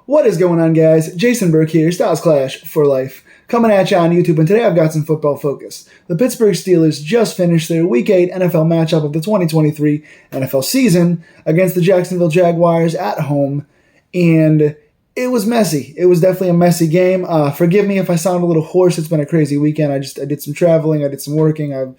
What is going on, guys? Jason Burke here, Styles Clash for Life, coming at you on YouTube, and today I've got some football focus. The Pittsburgh Steelers just finished their Week 8 NFL matchup of the 2023 NFL season against the Jacksonville Jaguars at home, and it was messy. It was definitely a messy game. Forgive me if I sound a little hoarse. It's been a crazy weekend. I did some traveling. I did some working. I've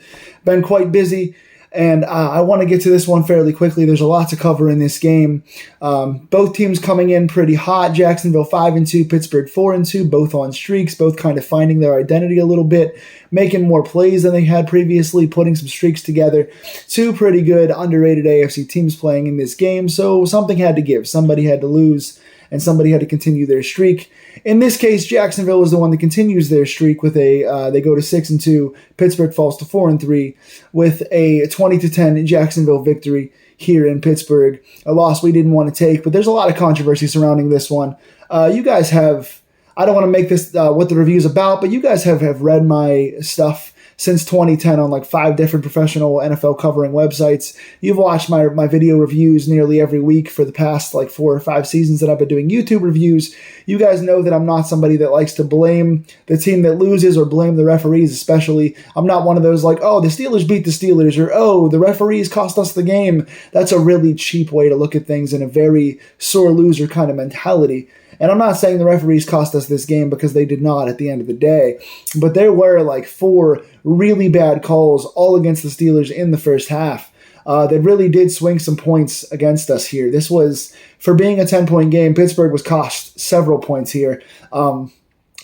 been quite busy. And I want to get to this one fairly quickly. There's a lot to cover in this game. Both teams coming in pretty hot. Jacksonville 5-2, Pittsburgh 4-2, both on streaks, both kind of finding their identity a little bit, making more plays than they had previously, putting some streaks together. Two pretty good, underrated AFC teams playing in this game, so something had to give. Somebody had to lose, and somebody had to continue their streak. In this case, Jacksonville is the one that continues their streak with they go to 6-2. Pittsburgh falls to 4-3 with a 20-10 Jacksonville victory here in Pittsburgh. A loss we didn't want to take, but there's a lot of controversy surrounding this one. You guys have, I don't want to make this what the review's about, but you guys have read my stuff since 2010 on like 5 different professional NFL covering websites. You've watched my video reviews nearly every week for the past like 4 or 5 seasons that I've been doing YouTube reviews. You guys know that I'm not somebody that likes to blame the team that loses or blame the referees especially. I'm not one of those like, oh, the Steelers beat the Steelers, or oh, the referees cost us the game. That's a really cheap way to look at things in a very sore loser kind of mentality. And I'm not saying the referees cost us this game, because they did not at the end of the day. But there were like 4 really bad calls all against the Steelers in the first half. They really did swing some points against us here. This was, for being a 10-point game, Pittsburgh was cost several points here.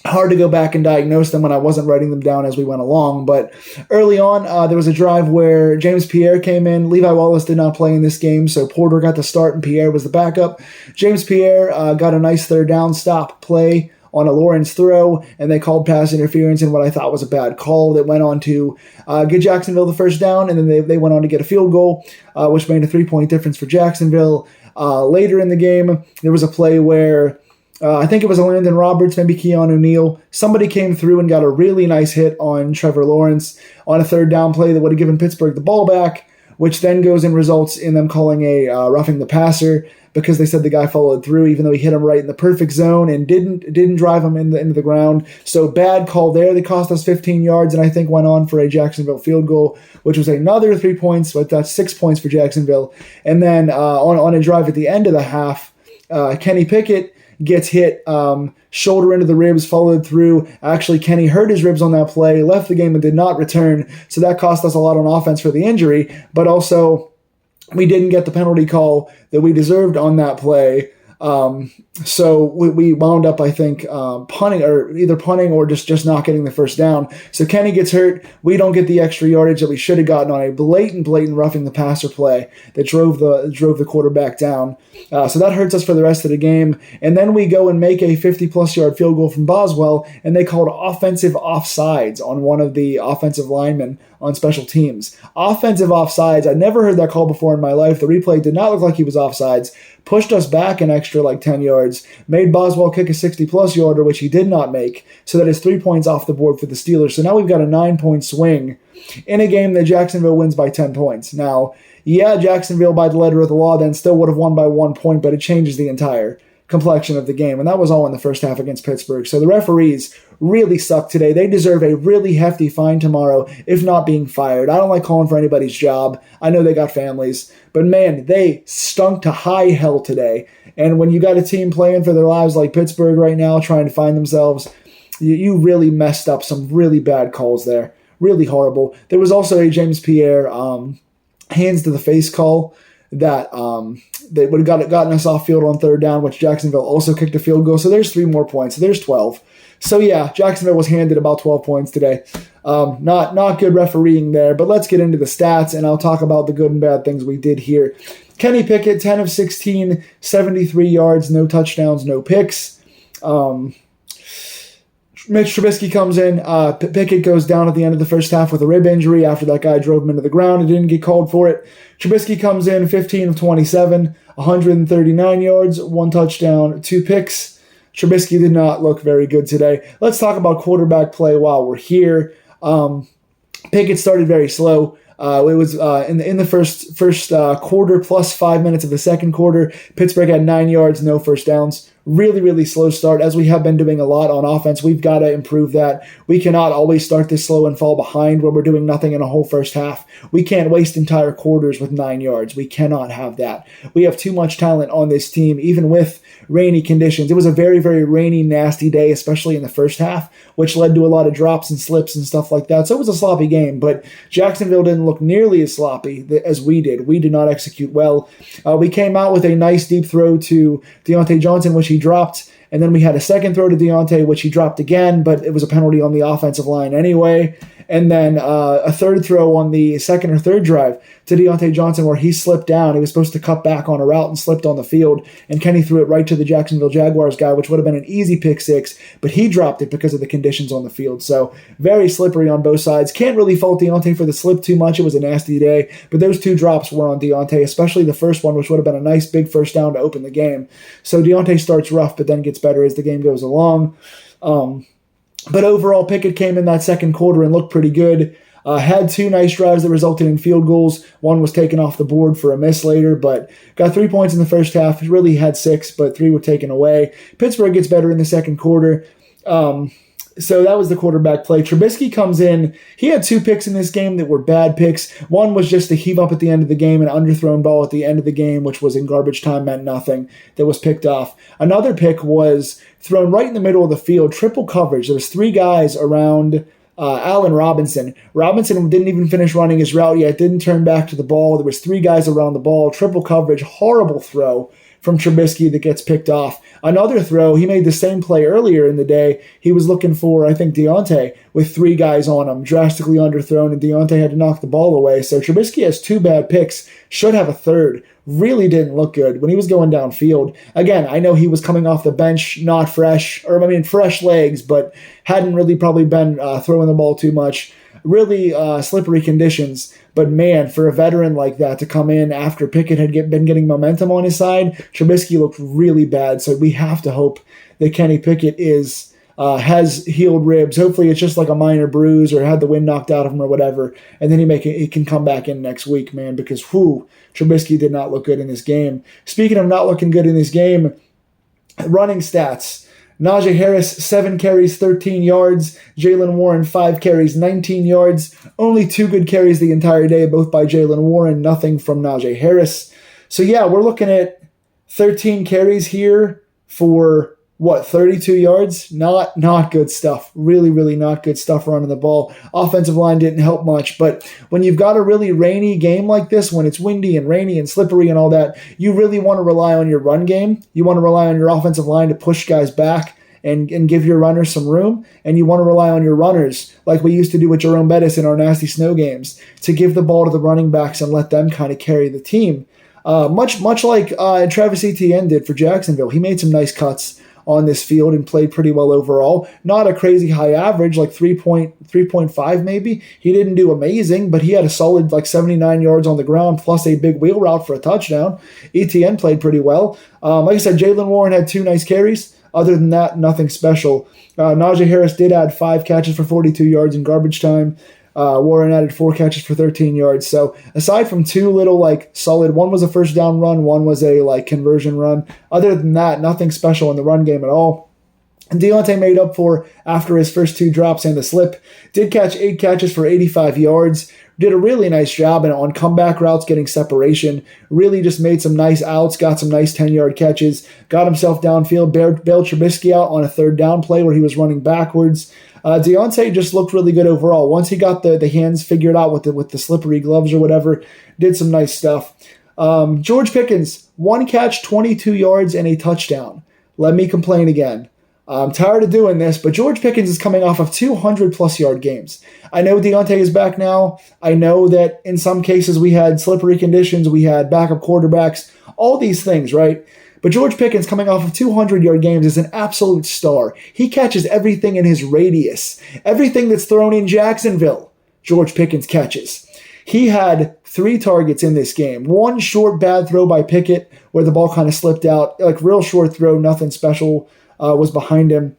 Hard to go back and diagnose them when I wasn't writing them down as we went along. But early on, there was a drive where James Pierre came in. Levi Wallace did not play in this game, so Porter got the start and Pierre was the backup. James Pierre got a nice third down stop play on a Lawrence throw, and they called pass interference in what I thought was a bad call that went on to get Jacksonville the first down, and then they went on to get a field goal, which made a 3-point difference for Jacksonville. Later in the game, there was a play where I think it was a Landon Roberts, maybe Keanu Neal. Somebody came through and got a really nice hit on Trevor Lawrence on a third down play that would have given Pittsburgh the ball back, which then goes and results in them calling a roughing the passer, because they said the guy followed through even though he hit him right in the perfect zone and didn't drive him into the ground. So bad call there. They cost us 15 yards and I think went on for a Jacksonville field goal, which was another 3 points, but that's 6 points for Jacksonville. And then on a drive at the end of the half, Kenny Pickett gets hit, shoulder into the ribs, followed through. Actually, Kenny hurt his ribs on that play, left the game and did not return. So that cost us a lot on offense for the injury, but also we didn't get the penalty call that we deserved on that play. So we wound up, I think, punting or just not getting the first down. So Kenny gets hurt. We don't get the extra yardage that we should have gotten on a blatant roughing the passer play that drove the quarterback down. So that hurts us for the rest of the game. And then we go and make a 50-plus yard field goal from Boswell, and they called offensive offsides on one of the offensive linemen on special teams. Offensive offsides. I never heard that call before in my life. The replay did not look like he was offsides. Pushed us back an extra like 10 yards, made Boswell kick a 60-plus yarder, which he did not make, so that is 3 points off the board for the Steelers. So now we've got a 9-point swing in a game that Jacksonville wins by 10 points. Now, yeah, Jacksonville by the letter of the law then still would have won by 1 point, but it changes the entire complexion of the game, and that was all in the first half against Pittsburgh. So the referees really suck today. They deserve a really hefty fine tomorrow, if not being fired. I don't like calling for anybody's job. I know they got families, but man, they stunk to high hell today. And when you got a team playing for their lives like Pittsburgh right now, trying to find themselves, you really messed up some really bad calls there. Really horrible. There was also a James Pierre hands to the face call that they would have gotten us off field on third down, which Jacksonville also kicked a field goal. So there's 3 more points. So there's 12. So yeah, Jacksonville was handed about 12 points today. Not good refereeing there, but let's get into the stats, and I'll talk about the good and bad things we did here. Kenny Pickett, 10 of 16, 73 yards, no touchdowns, no picks. Mitch Trubisky comes in. Pickett goes down at the end of the first half with a rib injury after that guy drove him into the ground and didn't get called for it. Trubisky comes in 15 of 27, 139 yards, 1 touchdown, 2 picks. Trubisky did not look very good today. Let's talk about quarterback play while we're here. Pickett started very slow. It was in the first quarter plus 5 minutes of the second quarter. Pittsburgh had 9 yards, no first downs. Really, really slow start, as we have been doing a lot on offense. We've got to improve that. We cannot always start this slow and fall behind when we're doing nothing in a whole first half. We can't waste entire quarters with 9 yards. We cannot have that. We have too much talent on this team, even with rainy conditions. It was a very, very rainy, nasty day, especially in the first half, which led to a lot of drops and slips and stuff like that. So it was a sloppy game, but Jacksonville didn't look nearly as sloppy as we did. We did not execute well. We came out with a nice deep throw to Deontay Johnson, which he dropped, and then we had a second throw to Deontay, which he dropped again, but it was a penalty on the offensive line anyway. And then a third throw on the second or third drive to Deontay Johnson where he slipped down. He was supposed to cut back on a route and slipped on the field, and Kenny threw it right to the Jacksonville Jaguars guy, which would have been an easy pick six, but he dropped it because of the conditions on the field. So very slippery on both sides. Can't really fault Deontay for the slip too much. It was a nasty day, but those two drops were on Deontay, especially the first one, which would have been a nice big first down to open the game. So Deontay starts rough, but then gets better as the game goes along. But overall, Pickett came in that second quarter and looked pretty good. Had two nice drives that resulted in field goals. One was taken off the board for a miss later, but got 3 points in the first half. He really had 6, but 3 were taken away. Pittsburgh gets better in the second quarter. So that was the quarterback play. Trubisky comes in. He had 2 picks in this game that were bad picks. One was just a heave up at the end of the game, an underthrown ball at the end of the game, which was in garbage time, meant nothing, that was picked off. Another pick was thrown right in the middle of the field, triple coverage. There was 3 guys around Allen Robinson. Robinson didn't even finish running his route yet, didn't turn back to the ball. There was 3 guys around the ball, triple coverage, horrible throw from Trubisky that gets picked off. Another throw, he made the same play earlier in the day. He was looking for, I think, Deontay with 3 guys on him, drastically underthrown, and Deontay had to knock the ball away. So Trubisky has 2 bad picks, should have a third. Really didn't look good when he was going downfield. Again, I know he was coming off the bench, not fresh, fresh legs, but hadn't really probably been throwing the ball too much. Really slippery conditions. But man, for a veteran like that to come in after Pickett had been getting momentum on his side, Trubisky looked really bad. So we have to hope that Kenny Pickett has healed ribs. Hopefully it's just like a minor bruise or had the wind knocked out of him or whatever, and then he can come back in next week, man, because Trubisky did not look good in this game. Speaking of not looking good in this game, running stats. Najee Harris, 7 carries, 13 yards. Jaylen Warren, 5 carries, 19 yards. Only 2 good carries the entire day, both by Jaylen Warren, nothing from Najee Harris. So yeah, we're looking at 13 carries here for 32 yards? Not good stuff. Really, really not good stuff running the ball. Offensive line didn't help much, but when you've got a really rainy game like this, when it's windy and rainy and slippery and all that, you really want to rely on your run game. You want to rely on your offensive line to push guys back and give your runners some room, and you want to rely on your runners, like we used to do with Jerome Bettis in our nasty snow games, to give the ball to the running backs and let them kind of carry the team. Much like Travis Etienne did for Jacksonville. He made some nice cuts on this field and played pretty well overall. Not a crazy high average, like 3.5 maybe. He didn't do amazing, but he had a solid 79 yards on the ground plus a big wheel route for a touchdown. Etienne played pretty well. Like I said, Jaylen Warren had 2 nice carries. Other than that, nothing special. Najee Harris did add 5 catches for 42 yards in garbage time. Warren added 4 catches for 13 yards. So aside from 2 little solid, one was a first down run, one was a conversion run. Other than that, nothing special in the run game at all. And Deontay made up for after his first 2 drops and the slip. Did catch 8 catches for 85 yards. Did a really nice job on comeback routes, getting separation. Really just made some nice outs, got some nice 10-yard catches. Got himself downfield, bailed Trubisky out on a third down play where he was running backwards. Deontay just looked really good overall. Once he got the hands figured out with the slippery gloves or whatever, did some nice stuff. George Pickens, 1 catch, 22 yards, and a touchdown. Let me complain again. I'm tired of doing this, but George Pickens is coming off of 200-plus yard games. I know Deontay is back now. I know that in some cases we had slippery conditions, we had backup quarterbacks, all these things, right? But George Pickens coming off of 200-yard games is an absolute star. He catches everything in his radius. Everything that's thrown in Jacksonville, George Pickens catches. He had 3 targets in this game. 1 short bad throw by Pickett where the ball kind of slipped out. Real short throw, nothing special was behind him.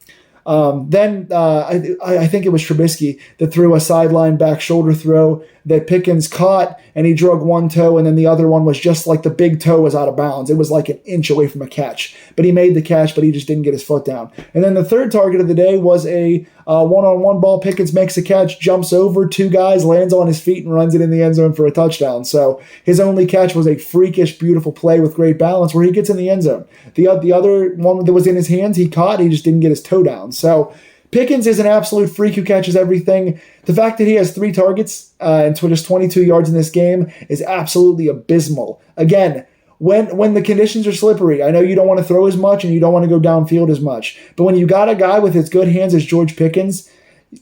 I think it was Trubisky that threw a sideline back shoulder throw that Pickens caught, and he drug one toe, and then the other one was just like the big toe was out of bounds. It was like an inch away from a catch. But he made the catch, but he just didn't get his foot down. And then the third target of the day was a one-on-one ball. Pickens makes a catch, jumps over two guys, lands on his feet, and runs it in the end zone for a touchdown. So his only catch was a freakish, beautiful play with great balance where he gets in the end zone. The other one that was in his hands, he caught. He just didn't get his toe down. So Pickens is an absolute freak who catches everything. The fact that he has 3 targets and just 22 yards in this game is absolutely abysmal. Again, when the conditions are slippery, I know you don't want to throw as much and you don't want to go downfield as much. But when you got a guy with as good hands as George Pickens,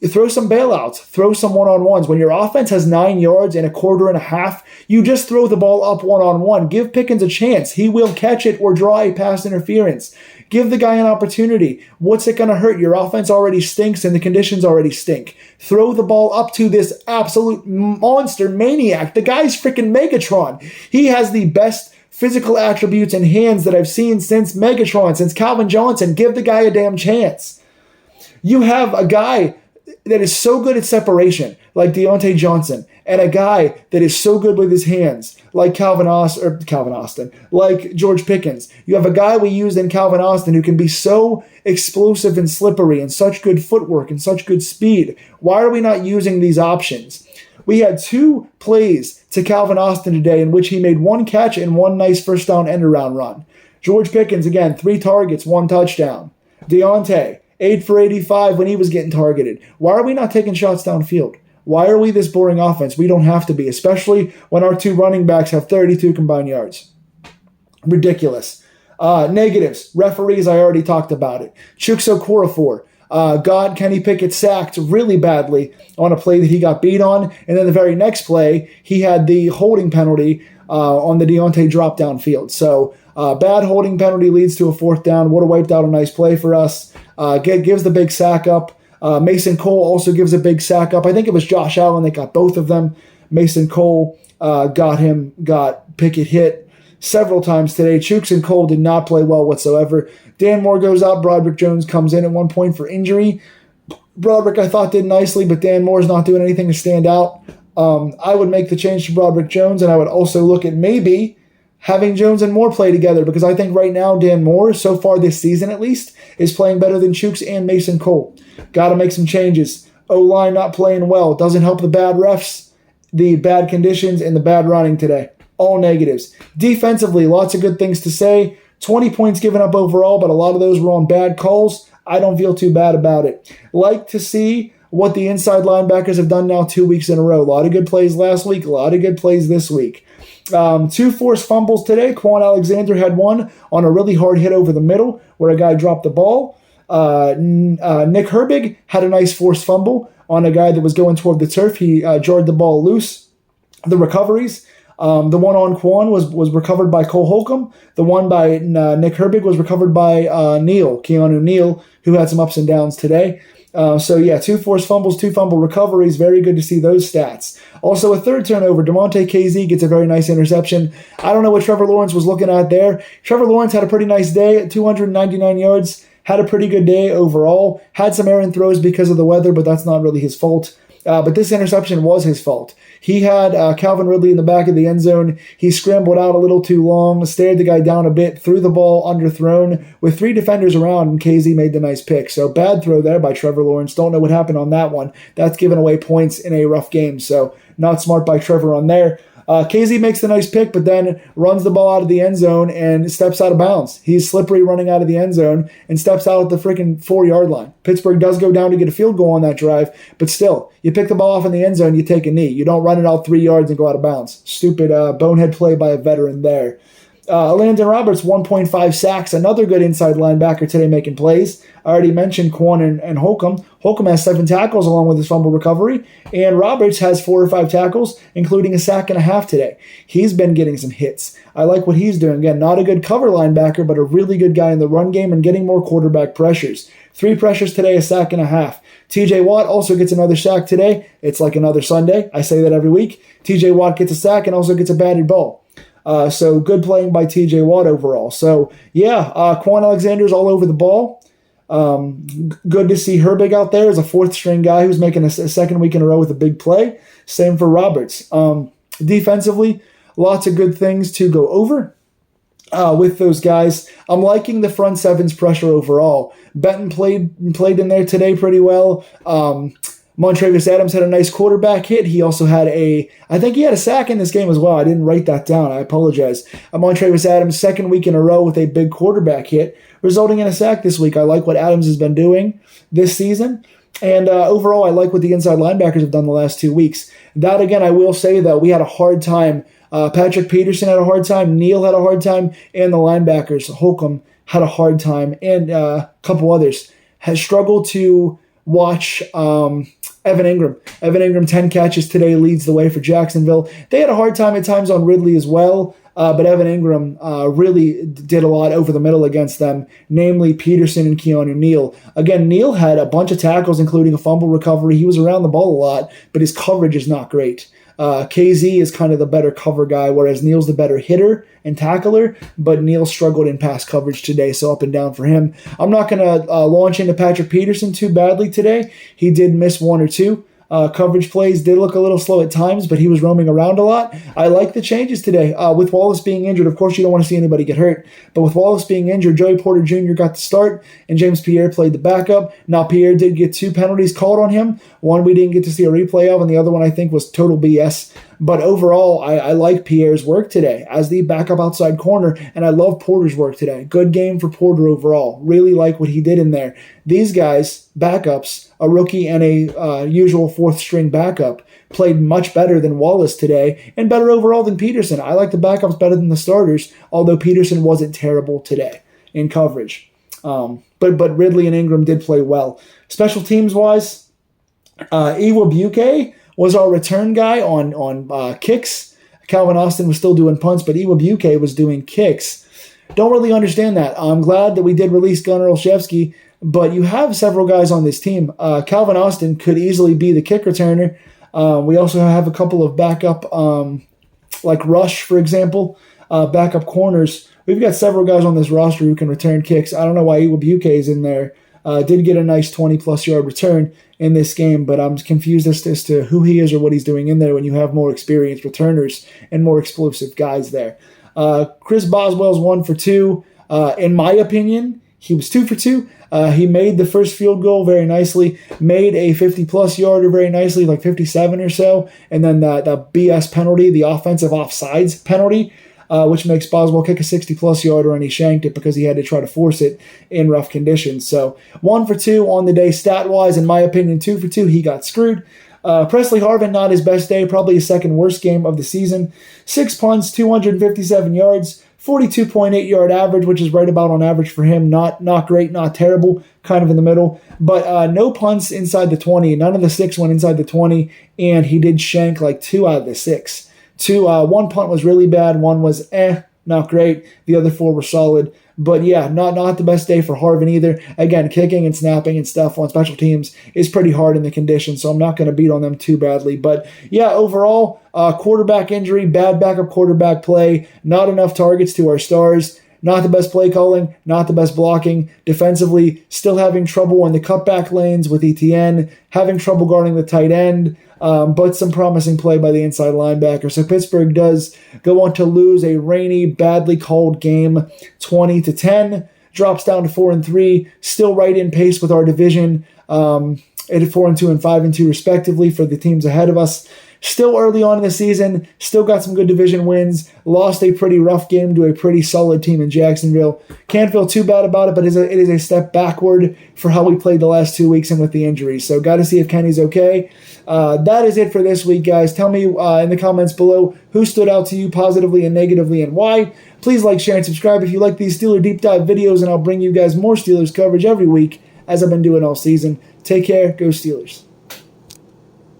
throw some bailouts, throw some one-on-ones. When your offense has 9 yards and a quarter and a half, you just throw the ball up one-on-one. Give Pickens a chance. He will catch it or draw a pass interference. Give the guy an opportunity. What's it going to hurt? Your offense already stinks and the conditions already stink. Throw the ball up to this absolute monster maniac. The guy's freaking Megatron. He has the best physical attributes and hands that I've seen since Megatron, since Calvin Johnson. Give the guy a damn chance. You have a guy that is so good at separation, like Deontay Johnson, and a guy that is so good with his hands, like Calvin Austin, like George Pickens. You have a guy we used in Calvin Austin who can be so explosive and slippery and such good footwork and such good speed. Why are we not using these options? We had 2 plays to Calvin Austin today in which he made 1 catch and 1 nice first down end-around run. George Pickens, again, 3 targets, 1 touchdown. Deontay, 8 for 85 when he was getting targeted. Why are we not taking shots downfield? Why are we this boring offense? We don't have to be, especially when our 2 running backs have 32 combined yards. Ridiculous. Negatives. Referees, I already talked about it. Chuks Okorafor got Kenny Pickett sacked really badly on a play that he got beat on. And then the very next play, he had the holding penalty on the Deontay drop downfield. So bad holding penalty leads to a 4th down. Would have wiped out a nice play for us. Gives the big sack up. Mason Cole also gives a big sack up. I think it was Josh Allen that got both of them. Mason Cole got Pickett hit several times today. Chuks and Cole did not play well whatsoever. Dan Moore goes out. Broderick Jones comes in at one point for injury. Broderick, I thought, did nicely, but Dan Moore's not doing anything to stand out. I would make the change to Broderick Jones, and I would also look at maybe having Jones and Moore play together, because I think right now Dan Moore, so far this season at least, is playing better than Chuks and Mason Cole. Got to make some changes. O-line not playing well. Doesn't help the bad refs, the bad conditions, and the bad running today. All negatives. Defensively, lots of good things to say. 20 points given up overall, but a lot of those were on bad calls. I don't feel too bad about it. Like to see what the inside linebackers have done now 2 weeks in a row. A lot of good plays last week, a lot of good plays this week. 2 forced fumbles today. Quan Alexander had one on a really hard hit over the middle where a guy dropped the ball. Nick Herbig had a nice forced fumble on a guy that was going toward the turf. He jarred the ball loose. The recoveries. The one on Quan was recovered by Cole Holcomb. The one by Nick Herbig was recovered by Keanu Neal, who had some ups and downs today. 2 forced fumbles, 2 fumble recoveries. Very good to see those stats. Also, a 3rd turnover. DeMonte KZ gets a very nice interception. I don't know what Trevor Lawrence was looking at there. Trevor Lawrence had a pretty nice day at 299 yards. Had a pretty good day overall. Had some errant throws because of the weather, but that's not really his fault. But this interception was his fault. He had Calvin Ridley in the back of the end zone. He scrambled out a little too long, stared the guy down a bit, threw the ball underthrown with 3 defenders around, and KZ made the nice pick. So bad throw there by Trevor Lawrence. Don't know what happened on that one. That's giving away points in a rough game, so not smart by Trevor on there. KZ makes the nice pick, but then runs the ball out of the end zone and steps out of bounds. He's slippery running out of the end zone and steps out at the freaking 4-yard line. Pittsburgh does go down to get a field goal on that drive, but still, you pick the ball off in the end zone, you take a knee. You don't run it out 3 yards and go out of bounds. Stupid bonehead play by a veteran there. Landon Roberts, 1.5 sacks, another good inside linebacker today making plays. I already mentioned Quan and Holcomb. Holcomb has 7 tackles along with his fumble recovery, and Roberts has 4 or 5 tackles, including a sack and a half today. He's been getting some hits. I like what he's doing. Again, not a good cover linebacker, but a really good guy in the run game and getting more quarterback pressures. 3 pressures today, a sack and a half. TJ Watt also gets another sack today. It's like another Sunday. I say that every week. TJ Watt gets a sack and also gets a batted ball. So good playing by TJ Watt overall. So, Quan Alexander's all over the ball. Good to see Herbig out there as a fourth-string guy who's making a second week in a row with a big play. Same for Roberts. Defensively, lots of good things to go over. With those guys, I'm liking the front seven's pressure overall. Benton played in there today pretty well. Montravius Adams had a nice quarterback hit. He also had I think he had a sack in this game as well. I didn't write that down. I apologize. Montravius Adams, second week in a row with a big quarterback hit, resulting in a sack this week. I like what Adams has been doing this season. And overall, I like what the inside linebackers have done the last 2 weeks. That, again, I will say that we had a hard time. Patrick Peterson had a hard time. Neal had a hard time. And the linebackers, Holcomb, had a hard time. And a couple others has struggled to watch Evan Ingram. Evan Ingram, 10 catches today, leads the way for Jacksonville. They had a hard time at times on Ridley as well. But Evan Ingram really did a lot over the middle against them, namely Peterson and Keanu Neal. Again, Neal had a bunch of tackles, including a fumble recovery. He was around the ball a lot, but his coverage is not great. KZ is kind of the better cover guy, whereas Neal's the better hitter and tackler, but Neal struggled in pass coverage today, so up and down for him. I'm not going to launch into Patrick Peterson too badly today. He did miss one or two. Coverage plays did look a little slow at times, but he was roaming around a lot. I like the changes today. With Wallace being injured, of course you don't want to see anybody get hurt, but with Wallace being injured, Joey Porter Jr. got to start, and James Pierre played the backup. Now, Pierre did get 2 penalties called on him. One we didn't get to see a replay of, and the other one I think was total BS. But overall, I like Pierre's work today as the backup outside corner, and I love Porter's work today. Good game for Porter overall. Really like what he did in there. These guys, backups, a rookie and a usual fourth-string backup, played much better than Wallace today and better overall than Peterson. I like the backups better than the starters, although Peterson wasn't terrible today in coverage. But Ridley and Ingram did play well. Special teams-wise, Iwabuke was our return guy on kicks. Calvin Austin was still doing punts, but Iwabuke was doing kicks. Don't really understand that. I'm glad that we did release Gunnar Olszewski, but you have several guys on this team. Calvin Austin could easily be the kick returner. We also have a couple of backup, like Rush, for example, backup corners. We've got several guys on this roster who can return kicks. I don't know why Iwabuke is in there. Did get a nice 20-plus yard return in this game, but I'm confused as to who he is or what he's doing in there when you have more experienced returners and more explosive guys there. Chris Boswell's 1 for 2. In my opinion, he was 2 for 2. He made the first field goal very nicely, made a 50-plus yarder very nicely, like 57 or so, and then the BS penalty, the offensive offsides penalty, which makes Boswell kick a 60-plus yarder, and he shanked it because he had to try to force it in rough conditions. So 1 for 2 on the day stat-wise. In my opinion, 2 for 2. He got screwed. Presley Harvin, not his best day, probably his second worst game of the season. 6 punts, 257 yards, 42.8 yard average, which is right about on average for him. Not great, not terrible, kind of in the middle. But no punts inside the 20. None of the 6 went inside the 20, and he did shank like 2 out of the 6. 1 punt was really bad. 1 was not great. The other 4 were solid. But yeah, not the best day for Harvin either. Again, kicking and snapping and stuff on special teams is pretty hard in the conditions, so I'm not going to beat on them too badly. But yeah, overall, quarterback injury, bad backup quarterback play, not enough targets to our stars, not the best play calling, not the best blocking. Defensively, still having trouble in the cutback lanes with ETN, having trouble guarding the tight end, but some promising play by the inside linebacker. So Pittsburgh does go on to lose a rainy, badly called game 20-10, drops down to 4-3, still right in pace with our division at 4-2 and 5-2 respectively for the teams ahead of us. Still early on in the season, still got some good division wins, lost a pretty rough game to a pretty solid team in Jacksonville. Can't feel too bad about it, but it is a step backward for how we played the last 2 weeks and with the injuries. So got to see if Kenny's okay. That is it for this week, guys. Tell me in the comments below who stood out to you positively and negatively and why. Please like, share, and subscribe if you like these Steeler Deep Dive videos, and I'll bring you guys more Steelers coverage every week as I've been doing all season. Take care. Go Steelers.